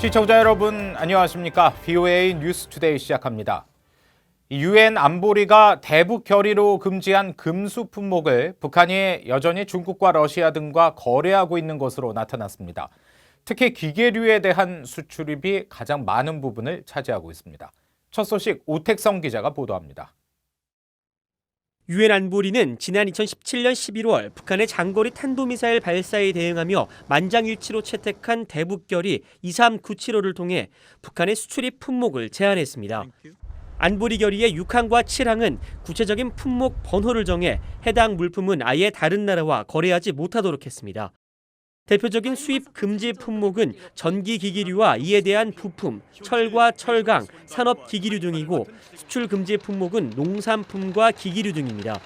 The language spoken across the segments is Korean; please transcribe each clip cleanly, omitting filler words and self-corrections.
시청자 여러분 안녕하십니까? VOA 뉴스투데이 시작합니다. 유엔 안보리가 대북 결의로 금지한 금수 품목을 북한이 여전히 중국과 러시아 등과 거래하고 있는 것으로 나타났습니다. 특히 기계류에 대한 수출입이 가장 많은 부분을 차지하고 있습니다. 첫 소식 오택성 기자가 보도합니다. 유엔 안보리는 지난 2017년 11월 북한의 장거리 탄도미사일 발사에 대응하며 만장일치로 채택한 대북결의 23975를 통해 북한의 수출입 품목을 제한했습니다. 안보리 결의의 6항과 7항은 구체적인 품목 번호를 정해 해당 물품은 아예 다른 나라와 거래하지 못하도록 했습니다. 대표적인 수입 금지 품목은 전기기기류와 이에 대한 부품, 철과 철강, 산업기기류 등이고 수출 금지 품목은 농산품과 기기류 등입니다.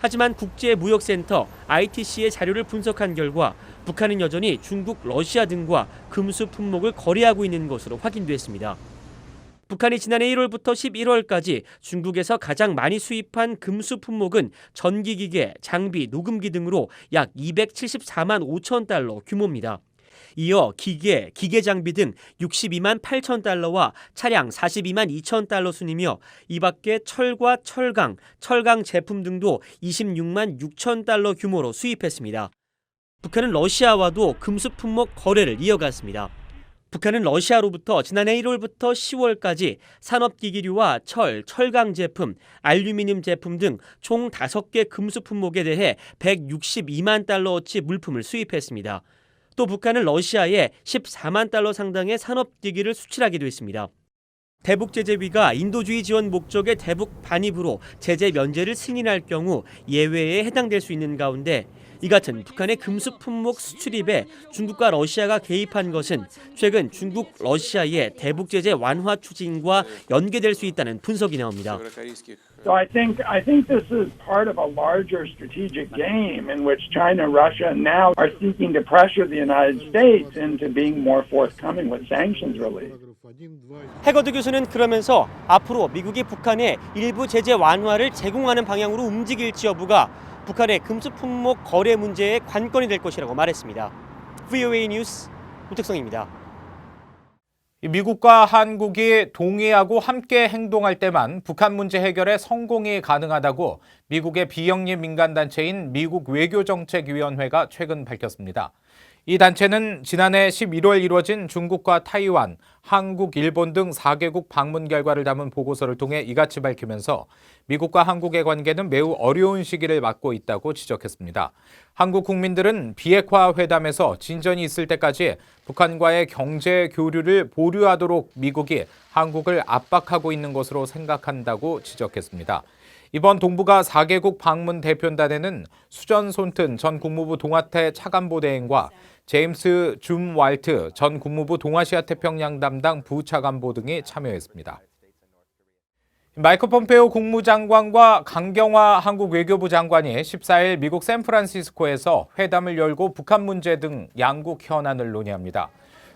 하지만 국제무역센터 ITC의 자료를 분석한 결과 북한은 여전히 중국, 러시아 등과 금수 품목을 거래하고 있는 것으로 확인됐습니다. 북한이 지난해 1월부터 11월까지 중국에서 가장 많이 수입한 금수 품목은 전기기계, 장비, 녹음기 등으로 약 274만 5천 달러 규모입니다. 이어 기계 장비 등 62만 8천 달러와 차량 42만 2천 달러 순이며 이 밖에 철과 철강 제품 등도 26만 6천 달러 규모로 수입했습니다. 북한은 러시아와도 금수 품목 거래를 이어갔습니다. 북한은 러시아로부터 지난해 1월부터 10월까지 산업기기류와 철강 제품, 알루미늄 제품 등 총 5개 금수 품목에 대해 162만 달러어치 물품을 수입했습니다. 또 북한은 러시아에 14만 달러 상당의 산업기기를 수출하기도 했습니다. 대북제재위가 인도주의 지원 목적의 대북 반입으로 제재 면제를 승인할 경우 예외에 해당될 수 있는 가운데 이 같은 북한의 금수 품목 수출입에 중국과 러시아가 개입한 것은 최근 중국, 러시아의 대북 제재 완화 추진과 연계될 수 있다는 분석이 나옵니다. So I think this is part of a larger strategic game in which China and Russia now are seeking to pressure the United States into being more forthcoming with sanctions relief. 해거드 교수는 그러면서 앞으로 미국이 북한에 일부 제재 완화를 제공하는 방향으로 움직일지 여부가 북한의 금수 품목 거래 문제의 관건이 될 것이라고 말했습니다. VOA 뉴스 오택성입니다. 미국과 한국이 동의하고 함께 행동할 때만 북한 문제 해결에 성공이 가능하다고 미국의 비영리 민간단체인 미국 외교정책위원회가 최근 밝혔습니다. 이 단체는 지난해 11월 이뤄진 중국과 타이완, 한국, 일본 등 4개국 방문 결과를 담은 보고서를 통해 이같이 밝히면서 미국과 한국의 관계는 매우 어려운 시기를 맞고 있다고 지적했습니다. 한국 국민들은 비핵화 회담에서 진전이 있을 때까지 북한과의 경제 교류를 보류하도록 미국이 한국을 압박하고 있는 것으로 생각한다고 지적했습니다. 이번 동북아 4개국 방문 대표단에는 수전 손튼 전 국무부 동아태 차관보대행과 제임스 줌 왈트 전 국무부 동아시아 태평양 담당 부차관보 등이 참여했습니다. 마이크 폼페오 국무장관과 강경화 한국 외교부 장관이 14일 미국 샌프란시스코에서 회담을 열고 북한 문제 등 양국 현안을 논의합니다.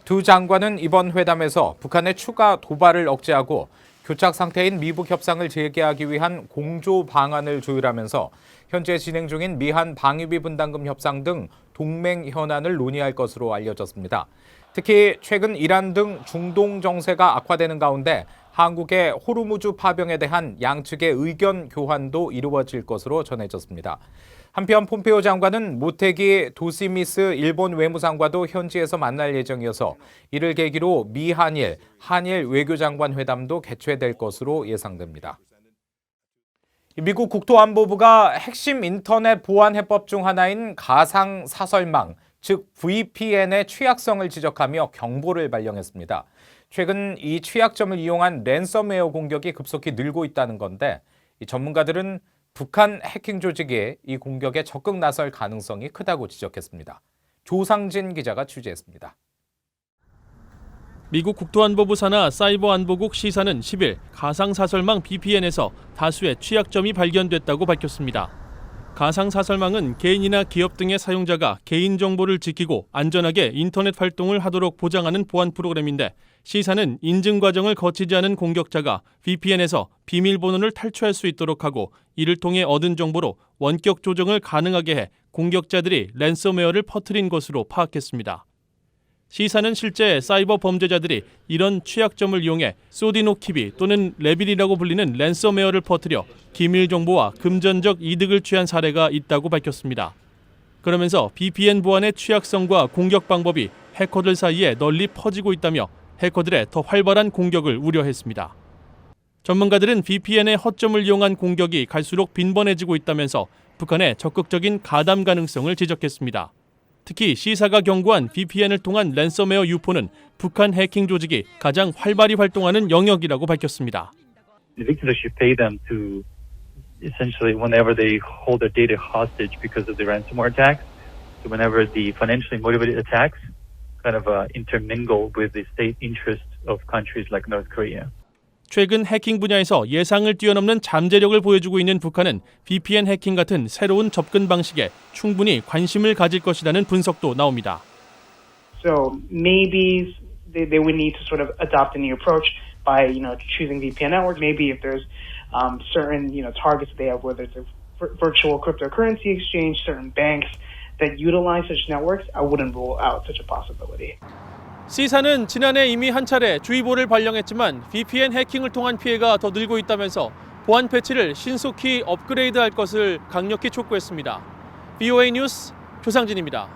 두 장관은 이번 회담에서 북한의 추가 도발을 억제하고 교착 상태인 미북 협상을 재개하기 위한 공조 방안을 조율하면서 현재 진행 중인 미한 방위비 분담금 협상 등 동맹 현안을 논의할 것으로 알려졌습니다. 특히 최근 이란 등 중동 정세가 악화되는 가운데 한국의 호르무즈 파병에 대한 양측의 의견 교환도 이루어질 것으로 전해졌습니다. 한편 폼페오 장관은 모테기 도시미스 일본 외무상과도 현지에서 만날 예정이어서 이를 계기로 미한일, 한일 외교장관 회담도 개최될 것으로 예상됩니다. 미국 국토안보부가 핵심 인터넷 보안 해법 중 하나인 가상 사설망, 즉 VPN의 취약성을 지적하며 경보를 발령했습니다. 최근 이 취약점을 이용한 랜섬웨어 공격이 급속히 늘고 있다는 건데 전문가들은 북한 해킹 조직이 이 공격에 적극 나설 가능성이 크다고 지적했습니다. 조상진 기자가 취재했습니다. 미국 국토안보부 산하 사이버안보국 시사는 10일 가상사설망 VPN에서 다수의 취약점이 발견됐다고 밝혔습니다. 가상사설망은 개인이나 기업 등의 사용자가 개인정보를 지키고 안전하게 인터넷 활동을 하도록 보장하는 보안 프로그램인데 시사는 인증 과정을 거치지 않은 공격자가 VPN에서 비밀번호를 탈취할 수 있도록 하고 이를 통해 얻은 정보로 원격 조정을 가능하게 해 공격자들이 랜섬웨어를 퍼뜨린 것으로 파악했습니다. 시사는 실제 사이버 범죄자들이 이런 취약점을 이용해 소디노키비 또는 레빌이라고 불리는 랜섬웨어를 퍼뜨려 기밀 정보와 금전적 이득을 취한 사례가 있다고 밝혔습니다. 그러면서 VPN 보안의 취약성과 공격 방법이 해커들 사이에 널리 퍼지고 있다며 해커들의 더 활발한 공격을 우려했습니다. 전문가들은 VPN의 허점을 이용한 공격이 갈수록 빈번해지고 있다면서 북한의 적극적인 가담 가능성을 지적했습니다. 특히 시사가 경고한 VPN을 통한 랜섬웨어 유포는 북한 해킹 조직이 가장 활발히 활동하는 영역이라고 밝혔습니다. The victims should pay them to essentially whenever they hold their data hostage because of the ransomware attacks. So whenever the financially motivated attacks kind of intermingle with the state interest of countries like North Korea. 최근 해킹 분야에서 예상을 뛰어넘는 잠재력을 보여주고 있는 북한은 VPN 해킹 같은 새로운 접근 방식에 충분히 관심을 가질 것이라는 분석도 나옵니다. So maybe they would need to sort of adopt a new approach by choosing VPN network. Maybe if there's certain targets they have, whether it's a virtual cryptocurrency exchange, certain banks that utilize such networks, I wouldn't rule out such a possibility. C사는 지난해 이미 한 차례 주의보를 발령했지만 VPN 해킹을 통한 피해가 더 늘고 있다면서 보안 패치를 신속히 업그레이드할 것을 강력히 촉구했습니다. VOA 뉴스 조상진입니다.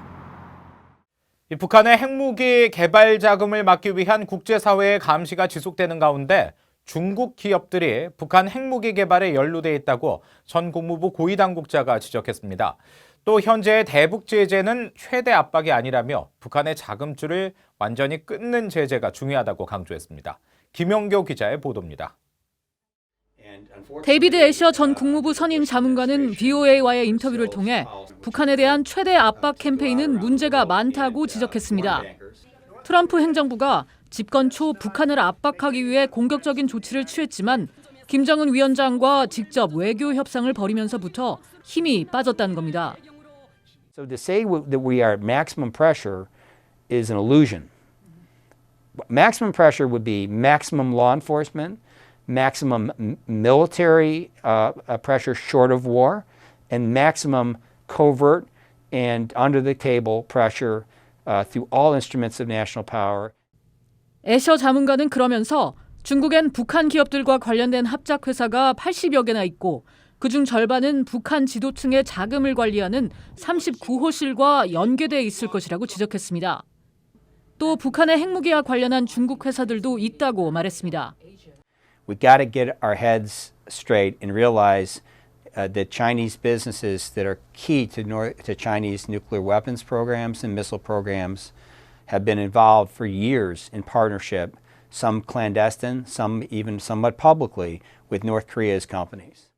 북한의 핵무기 개발 자금을 막기 위한 국제사회의 감시가 지속되는 가운데 중국 기업들이 북한 핵무기 개발에 연루돼 있다고 전 국무부 고위당국자가 지적했습니다. 또 현재의 대북 제재는 최대 압박이 아니라며 북한의 자금줄을 완전히 끊는 제재가 중요하다고 강조했습니다. 김영교 기자의 보도입니다. 데이비드 애셔 전 국무부 선임 자문관은 VOA와의 인터뷰를 통해 북한에 대한 최대 압박 캠페인은 문제가 많다고 지적했습니다. 트럼프 행정부가 집권 초 북한을 압박하기 위해 공격적인 조치를 취했지만 김정은 위원장과 직접 외교 협상을 벌이면서부터 힘이 빠졌다는 겁니다. So to say that we are at maximum pressure is an illusion. Maximum pressure would be maximum law enforcement, maximum military pressure short of war, and maximum covert and under-the-table pressure through all instruments of national power. 애셔 자문관은 그러면서 중국엔 북한 기업들과 관련된 합작 회사가 80여 개나 있고 그중 절반은 북한 지도층의 자금을 관리하는 39호실과 연계돼 있을 것이라고 지적했습니다. 또 북한의 핵무기와 관련한 중국 회사들도 있다고 말했습니다. We've got to get our heads straight and realize that Chinese businesses that are key to Chinese nuclear weapons programs and missile programs have been involved for years in partnership, some clandestine, some even somewhat publicly, with North Korea's companies.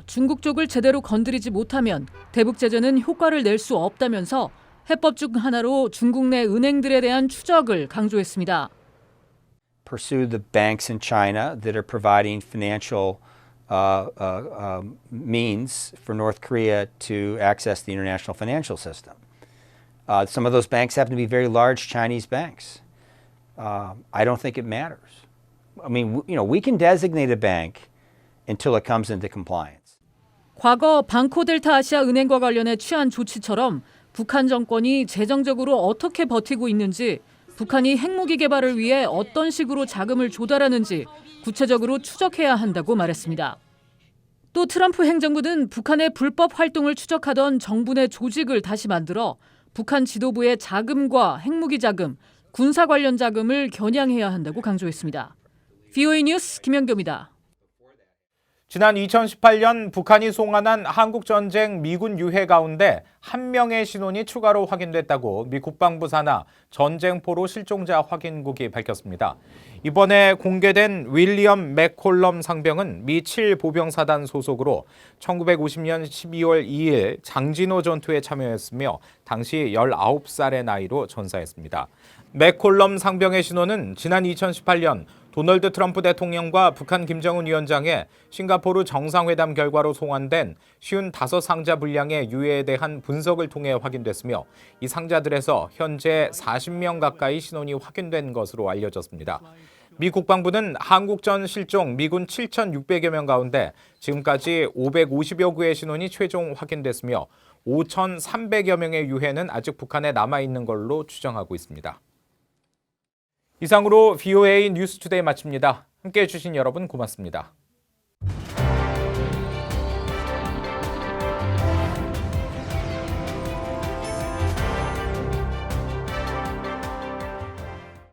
중국 쪽을 제대로 건드리지 못하면 대북 제재는 효과를 낼 수 없다면서 해법 중 하나로 중국 내 은행들에 대한 추적을 강조했습니다. Pursue the banks in China that are providing financial means for North Korea to access the international financial system. Some of those banks happen to be very large Chinese banks. I don't think it matters. I mean, we can designate a bank until it comes into compliance. 과거 방코델타 아시아 은행과 관련해 취한 조치처럼 북한 정권이 재정적으로 어떻게 버티고 있는지, 북한이 핵무기 개발을 위해 어떤 식으로 자금을 조달하는지 구체적으로 추적해야 한다고 말했습니다. 또 트럼프 행정부는 북한의 불법 활동을 추적하던 정부 내 조직을 다시 만들어 북한 지도부의 자금과 핵무기 자금, 군사 관련 자금을 겨냥해야 한다고 강조했습니다. VOA 뉴스 김영교입니다. 지난 2018년 북한이 송환한 한국전쟁 미군 유해 가운데 한 명의 신원이 추가로 확인됐다고 미 국방부 산하 전쟁포로 실종자 확인국이 밝혔습니다. 이번에 공개된 윌리엄 맥콜럼 상병은 미 7보병사단 소속으로 1950년 12월 2일 장진호 전투에 참여했으며 당시 19살의 나이로 전사했습니다. 맥콜럼 상병의 신원은 지난 2018년 도널드 트럼프 대통령과 북한 김정은 위원장의 싱가포르 정상회담 결과로 송환된 55상자 분량의 유해에 대한 분석을 통해 확인됐으며 이 상자들에서 현재 40명 가까이 신원이 확인된 것으로 알려졌습니다. 미 국방부는 한국전 실종 미군 7,600여 명 가운데 지금까지 550여 구의 신원이 최종 확인됐으며 5,300여 명의 유해는 아직 북한에 남아있는 걸로 추정하고 있습니다. 이상으로 VOA 뉴스투데이 마칩니다. 함께해 주신 여러분 고맙습니다.